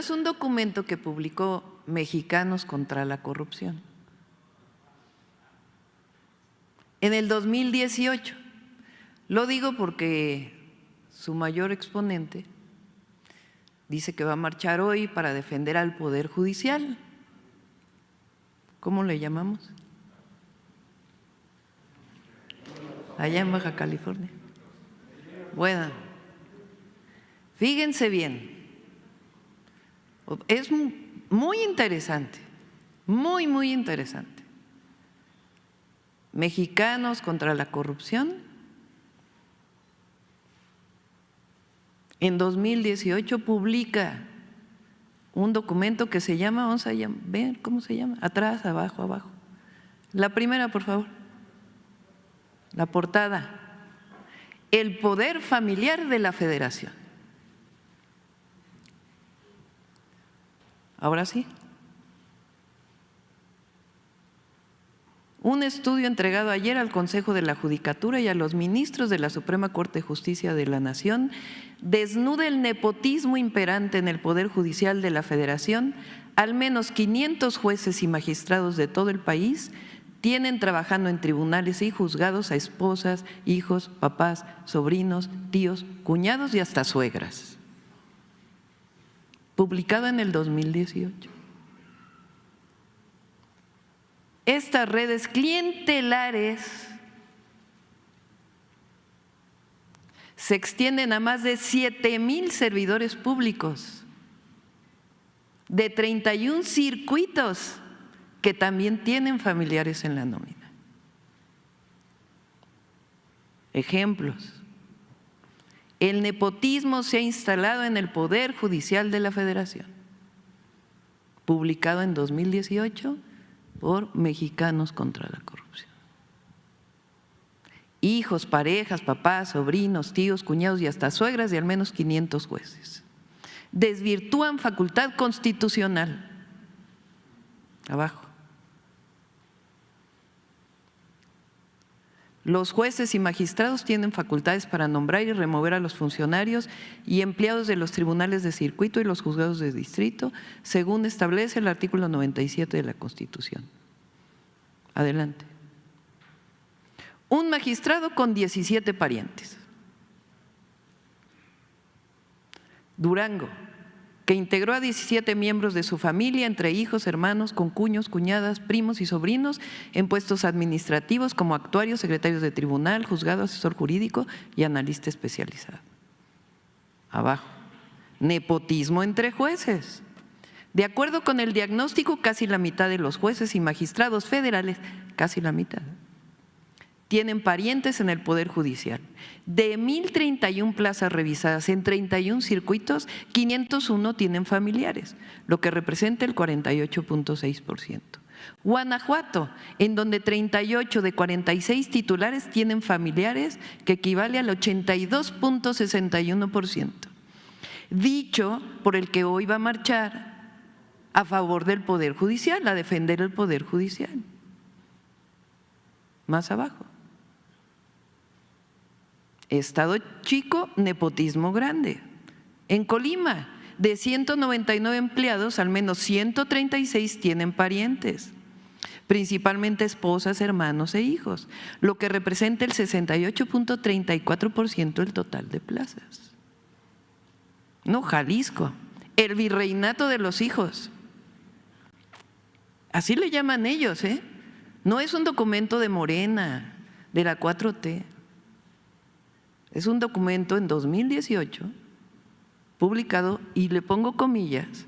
es un documento que publicó Mexicanos contra la Corrupción en el 2018. Lo digo porque su mayor exponente dice que va a marchar hoy para defender al Poder Judicial. ¿Cómo le llamamos? Allá en Baja California. Bueno, fíjense bien, es muy interesante, muy interesante. Mexicanos contra la Corrupción, en 2018 publica un documento que se llama, vamos a ver cómo se llama, atrás, abajo, abajo. La primera, por favor, la portada. El poder familiar de la Federación. Ahora sí. Un estudio entregado ayer al Consejo de la Judicatura y a los ministros de la Suprema Corte de Justicia de la Nación desnuda el nepotismo imperante en el Poder Judicial de la Federación. Al menos 500 jueces y magistrados de todo el país tienen trabajando en tribunales y juzgados a esposas, hijos, papás, sobrinos, tíos, cuñados y hasta suegras. Publicado en el 2018. Estas redes clientelares se extienden a más de 7,000 servidores públicos de 31 circuitos que también tienen familiares en la nómina. Ejemplos. El nepotismo se ha instalado en el Poder Judicial de la Federación, publicado en 2018 por Mexicanos contra la Corrupción. Hijos, parejas, papás, sobrinos, tíos, cuñados y hasta suegras de al menos 500 jueces. Desvirtúan facultad constitucional. Abajo. Los jueces y magistrados tienen facultades para nombrar y remover a los funcionarios y empleados de los tribunales de circuito y los juzgados de distrito, según establece el artículo 97 de la Constitución. Adelante. Un magistrado con 17 parientes. Durango, que integró a 17 miembros de su familia, entre hijos, hermanos, concuños, cuñadas, primos y sobrinos, en puestos administrativos como actuarios, secretarios de tribunal, juzgado, asesor jurídico y analista especializado. Abajo, nepotismo entre jueces. De acuerdo con el diagnóstico, casi la mitad de los jueces y magistrados federales, casi la mitad, tienen parientes en el Poder Judicial. De 1,031 plazas revisadas en 31 circuitos, 501 tienen familiares, lo que representa el 48,6%. Guanajuato, en donde 38 de 46 titulares tienen familiares, que equivale al 82,61%. Dicho por el que hoy va a marchar a favor del Poder Judicial, a defender el Poder Judicial. Más abajo. Estado chico, nepotismo grande. En Colima, de 199 empleados, al menos 136 tienen parientes, principalmente esposas, hermanos e hijos, lo que representa el 68,34% del total de plazas. No, Jalisco, el virreinato de los hijos. Así le llaman ellos, ¿eh? No es un documento de Morena, de la 4T. Es un documento en 2018, publicado, y le pongo comillas,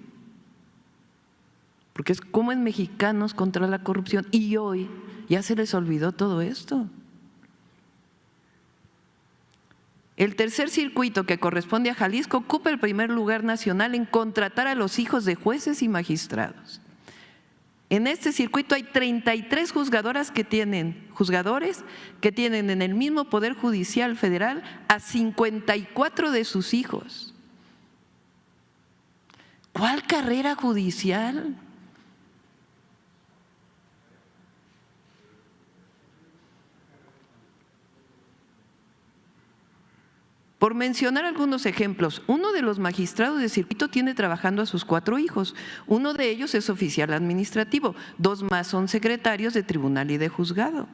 porque es como en Mexicanos contra la Corrupción, y hoy ya se les olvidó todo esto. El tercer circuito, que corresponde a Jalisco, ocupa el primer lugar nacional en contratar a los hijos de jueces y magistrados. En este circuito hay 33 juzgadores que tienen en el mismo Poder Judicial Federal a 54 de sus hijos. ¿Cuál carrera judicial? Por mencionar algunos ejemplos, uno de los magistrados de circuito tiene trabajando a sus 4 hijos. Uno de ellos es oficial administrativo, 2 más son secretarios de tribunal y de juzgado.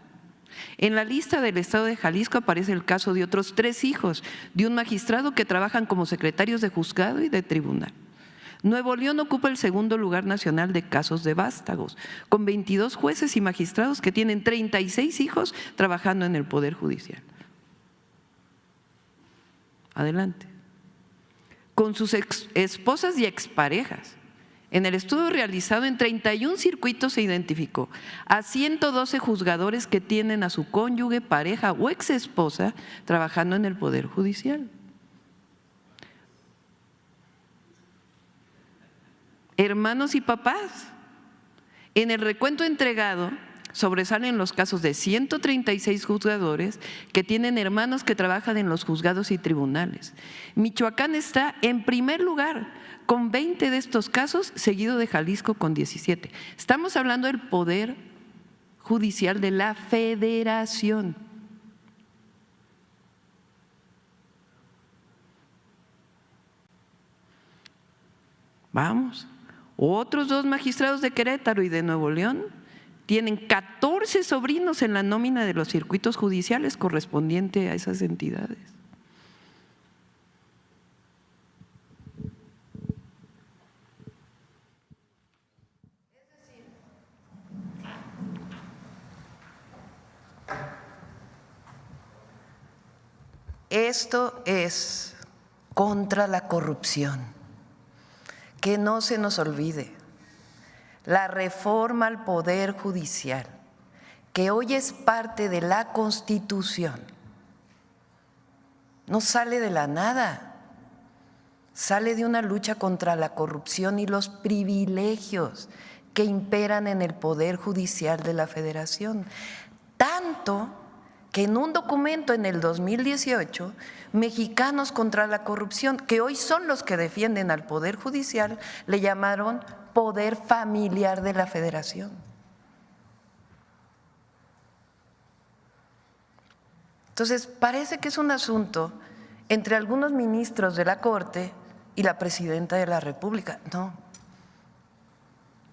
En la lista del Estado de Jalisco aparece el caso de otros 3 hijos de un magistrado que trabajan como secretarios de juzgado y de tribunal. Nuevo León ocupa el segundo lugar nacional de casos de vástagos, con 22 jueces y magistrados que tienen 36 hijos trabajando en el Poder Judicial. Adelante. Con sus esposas y exparejas. En el estudio realizado en 31 circuitos se identificó a 112 juzgadores que tienen a su cónyuge, pareja o exesposa trabajando en el Poder Judicial. Hermanos y papás. En el recuento entregado sobresalen los casos de 136 juzgadores que tienen hermanos que trabajan en los juzgados y tribunales. Michoacán está en primer lugar con 20 de estos casos, seguido de Jalisco con 17. Estamos hablando del Poder Judicial de la Federación. Vamos. Otros 2 magistrados de Querétaro y de Nuevo León tienen 14 sobrinos en la nómina de los circuitos judiciales correspondiente a esas entidades. Esto es contra la corrupción. Que no se nos olvide. La reforma al Poder Judicial, que hoy es parte de la Constitución, no sale de la nada, sale de una lucha contra la corrupción y los privilegios que imperan en el Poder Judicial de la Federación. Tanto que en un documento en el 2018, Mexicanos contra la Corrupción, que hoy son los que defienden al Poder Judicial, le llamaron Poder Familiar de la Federación. Entonces, parece que es un asunto entre algunos ministros de la Corte y la Presidenta de la República. No.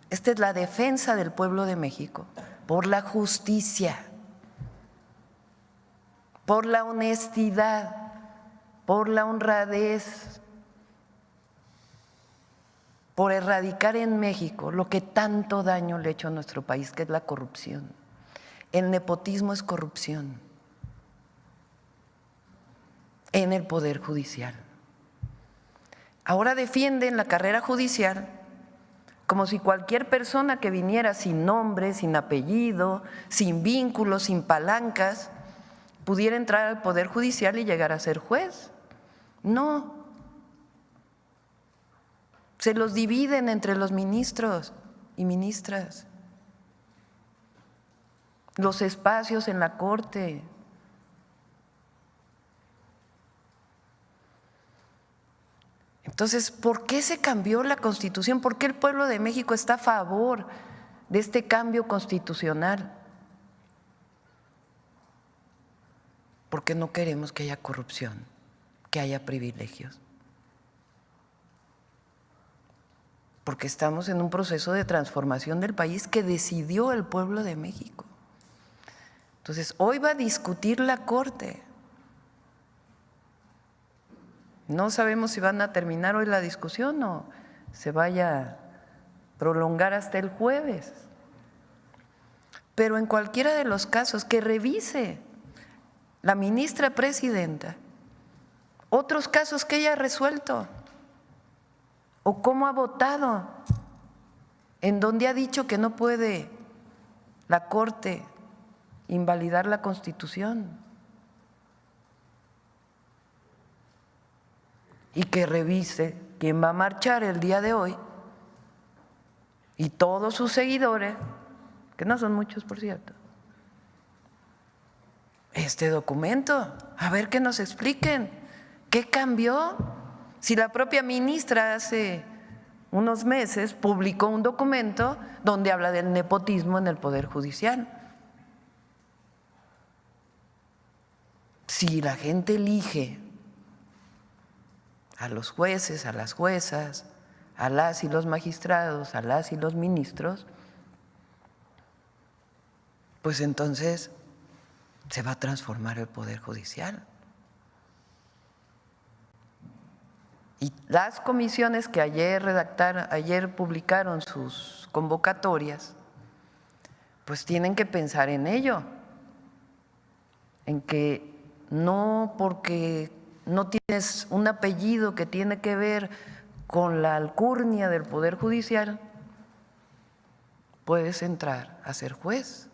Esta es la defensa del pueblo de México por la justicia, por la honestidad, por la honradez, por erradicar en México lo que tanto daño le ha hecho a nuestro país, que es la corrupción. El nepotismo es corrupción en el Poder Judicial. Ahora defienden la carrera judicial como si cualquier persona que viniera sin nombre, sin apellido, sin vínculos, sin palancas, pudiera entrar al Poder Judicial y llegar a ser juez. No. Se los dividen entre los ministros y ministras, los espacios en la Corte. Entonces, ¿por qué se cambió la Constitución? ¿Por qué el pueblo de México está a favor de este cambio constitucional? Porque no queremos que haya corrupción, que haya privilegios. Porque estamos en un proceso de transformación del país que decidió el pueblo de México. Entonces, hoy va a discutir la Corte. No sabemos si van a terminar hoy la discusión o se vaya a prolongar hasta el jueves. Pero en cualquiera de los casos, que revise la ministra presidenta otros casos que ella ha resuelto o cómo ha votado, en donde ha dicho que no puede la Corte invalidar la Constitución. Y que revise quién va a marchar el día de hoy y todos sus seguidores, que no son muchos por cierto, este documento, a ver que nos expliquen qué cambió. Si la propia ministra hace unos meses publicó un documento donde habla del nepotismo en el Poder Judicial. Si la gente elige a los jueces, a las juezas, a las y los magistrados, a las y los ministros, pues entonces se va a transformar el Poder Judicial. Y las comisiones que ayer publicaron sus convocatorias, pues tienen que pensar en ello, en que no porque no tienes un apellido que tiene que ver con la alcurnia del Poder Judicial, puedes entrar a ser juez.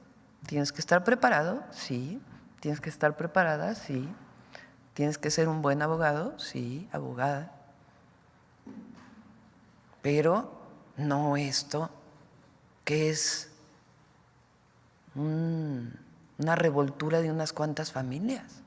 Tienes que estar preparado, sí. Tienes que estar preparada, sí. Tienes que ser un buen abogado, sí, abogada. Pero no esto que es una revoltura de unas cuantas familias.